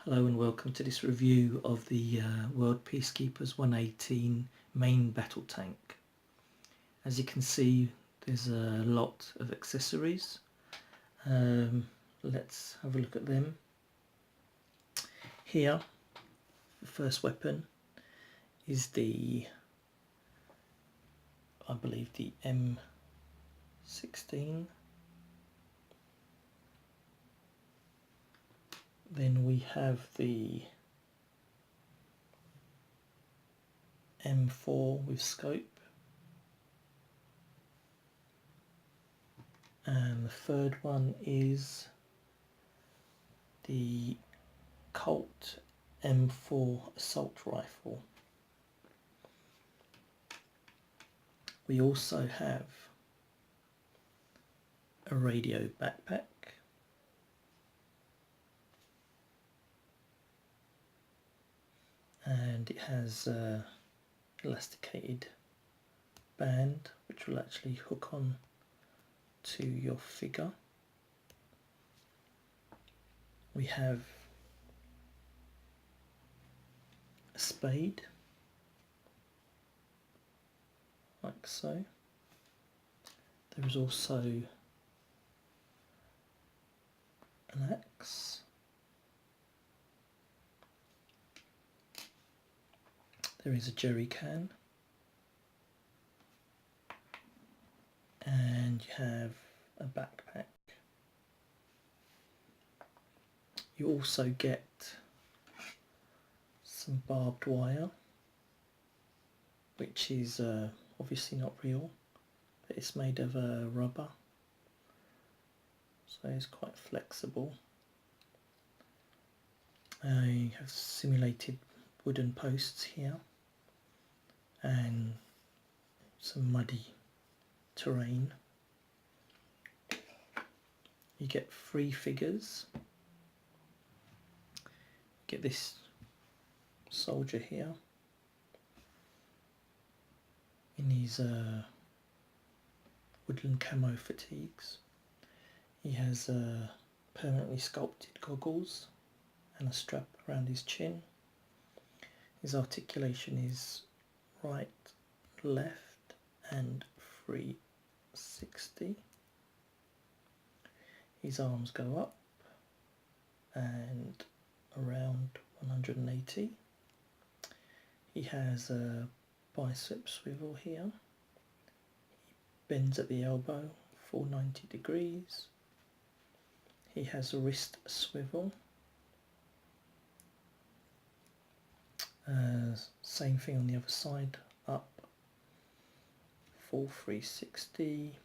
Hello and welcome to this review of the World Peacekeepers 118 main battle tank. As you can see, there's a lot of accessories. Let's have a look at them. Here, the first weapon is I believe the M16. Then we have the M4 with scope. And the third one is the Colt M4 assault rifle. We also have a radio backpack, and it has a elasticated band which will actually hook on to your figure. We have a spade, like so. There is also an axe. There is a jerry can, and you have a backpack. You also get some barbed wire, which is obviously not real, but it's made of rubber, so it's quite flexible. You have simulated wooden posts here and some muddy terrain. You get 3 figures. Get this soldier here in his woodland camo fatigues. He has permanently sculpted goggles and a strap around his chin. His articulation is right, left and 360. His arms go up and around 180. He has a bicep swivel here. He bends at the elbow 490 degrees. He has a wrist swivel. Same thing on the other side, up, full 360,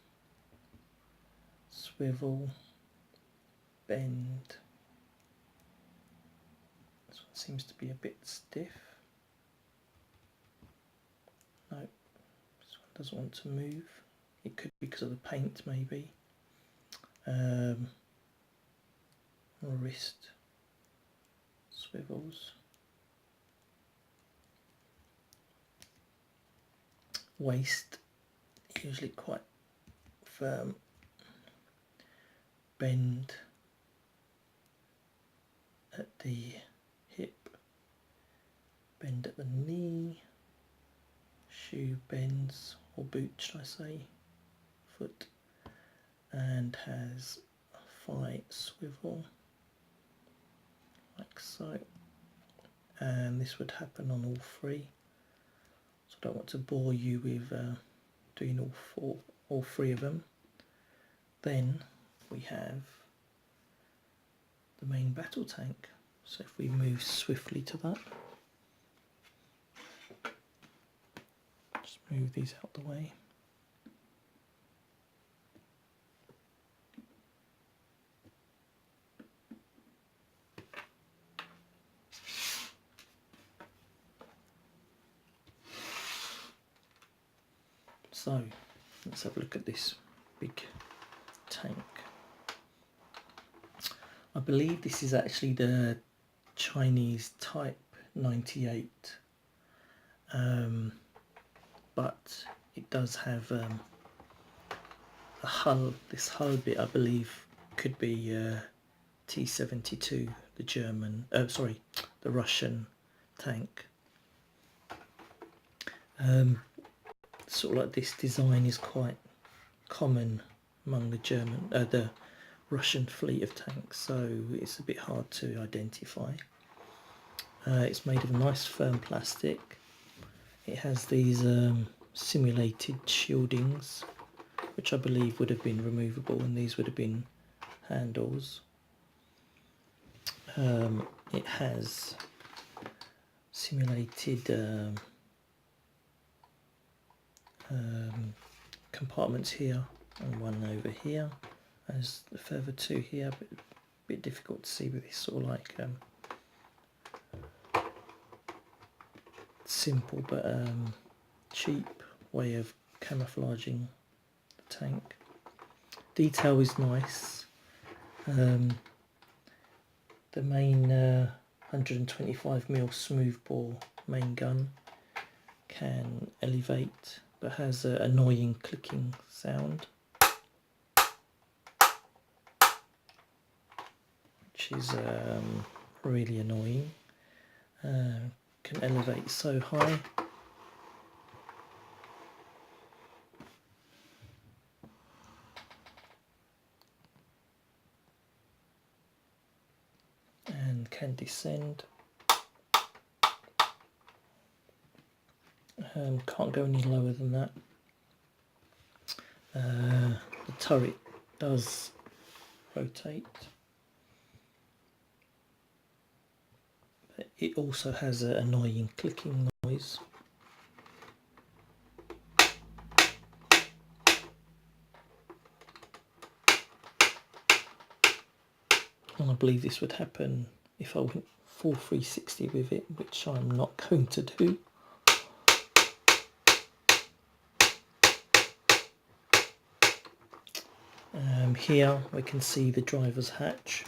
swivel, bend. This one seems to be a bit stiff. No, this one doesn't want to move. It could be because of the paint, maybe. Wrist swivels. Waist, usually quite firm. Bend at the hip, bend at the knee. Shoe bends, or boot should I say, foot, and has a thigh swivel, like so. And this would happen on all 3. So I don't want to bore you with doing all 3 of them. Then we have the main battle tank. So if we move swiftly to that, just move these out the way. So let's have a look at this big tank. I believe this is actually the Chinese Type 98, but it does have a hull. This hull bit, I believe, could be T72, the German, the Russian tank. Sort of like this design is quite common among the Russian fleet of tanks, so it's a bit hard to identify. It's made of nice firm plastic. It has these simulated shieldings, which I believe would have been removable, and these would have been handles. It has simulated compartments here and one over here. There's a further two here, but a bit difficult to see with this sort of like simple but cheap way of camouflaging the tank. Detail is nice. The main 125mm smoothbore main gun can elevate, but has an annoying clicking sound, which is really annoying. Can elevate so high. And can descend. Can't go any lower than that. The turret does rotate, but it also has an annoying clicking noise. And I believe this would happen if I went full 360 with it, which I'm not going to do. Here we can see the driver's hatch.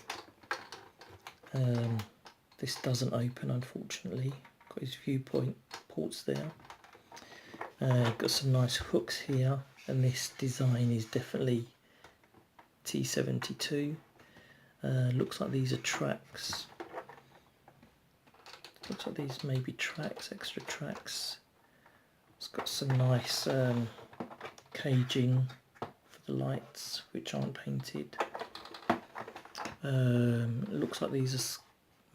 This doesn't open, unfortunately. Got his viewpoint ports there. Got some nice hooks here, and this design is definitely T72. Looks like these are tracks. Looks like these may be tracks, extra tracks. It's got some nice caging for the lights, which aren't painted. It looks like these are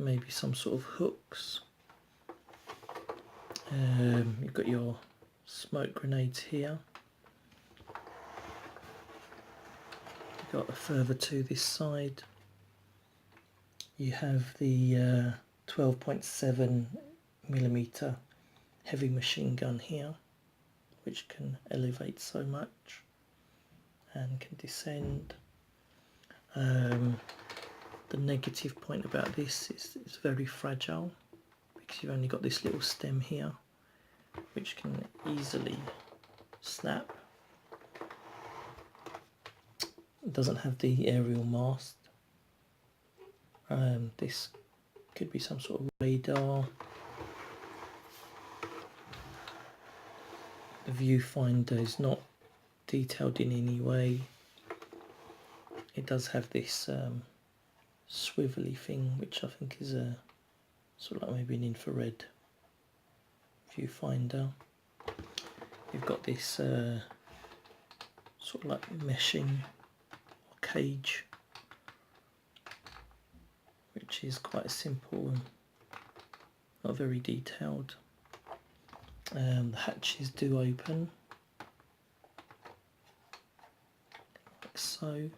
maybe some sort of hooks. You've got your smoke grenades here. You've got a further to this side. You have the 12.7mm heavy machine gun here, which can elevate so much and can descend. The negative point about this is it's very fragile, because you've only got this little stem here, which can easily snap. It doesn't have the aerial mast. This could be some sort of radar. The viewfinder is not detailed in any way. It does have this swivelly thing, which I think is a sort of like maybe an infrared viewfinder. You've got this sort of like meshing or cage, which is quite simple and not very detailed. The hatches do open, like so,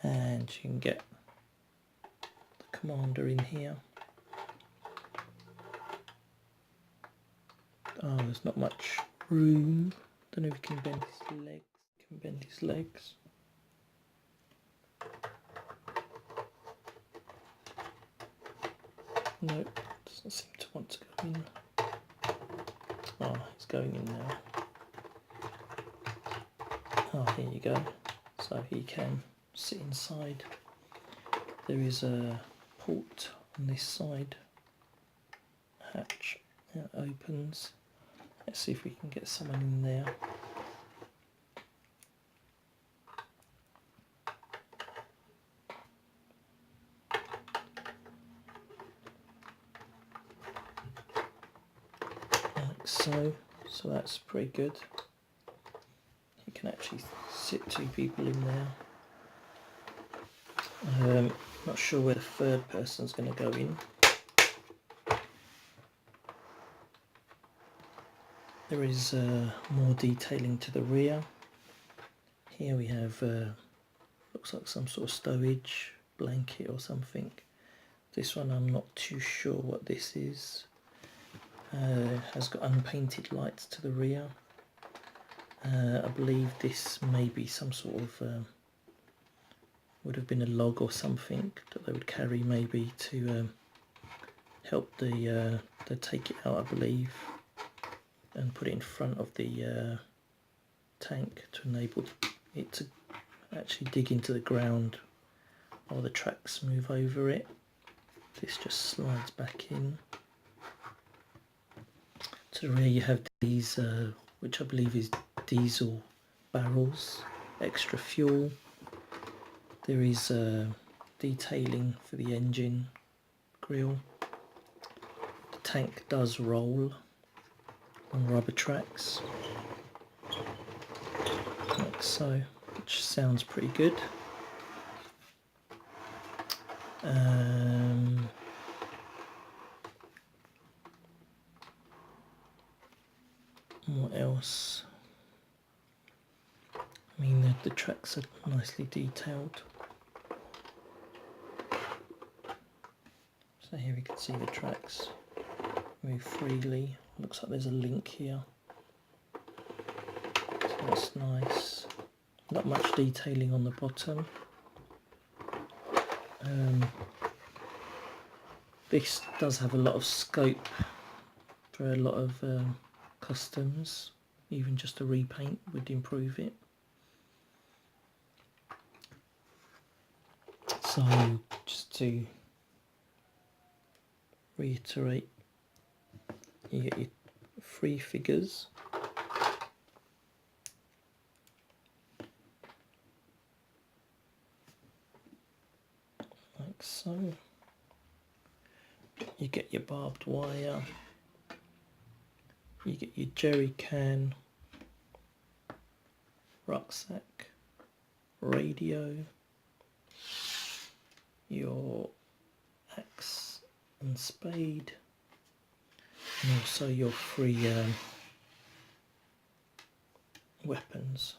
and you can get the commander in here. Oh, there's not much room. Don't know if he can bend his legs. He can bend his legs. Nope, doesn't seem to want to go in. Oh, he's going in now. Oh, here you go. So he can sit inside. There is a port on this side. Hatch. It opens. Let's see if we can get someone in there. so. So that's pretty good. You can actually sit 2 people in there. Not sure where the third person's going to go in. There is more detailing to the rear. Here we have, looks like some sort of stowage blanket or something. This one I'm not too sure what this is. Has got unpainted lights to the rear. I believe this may be some sort of, would have been a log or something that they would carry maybe to help the take it out, I believe, and put it in front of the tank to enable it to actually dig into the ground while the tracks move over it. This just slides back in. To the rear you have these, which I believe is diesel barrels, extra fuel. There is detailing for the engine grille. The tank does roll on rubber tracks, like so, which sounds pretty good. What else? I mean, the tracks are nicely detailed. So here we can see the tracks move freely. Looks like there's a link here. So that's nice. Not much detailing on the bottom. This does have a lot of scope for a lot of customs. Even just a repaint would improve it. So just to reiterate, you get your 3 figures. Like so. You get your barbed wire. You get your jerry can, rucksack, radio, your axe and spade, and also your 3 weapons,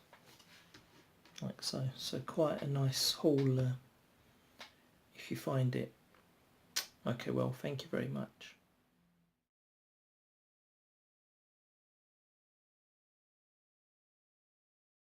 like so. So quite a nice haul if you find it. Okay, well, thank you very much.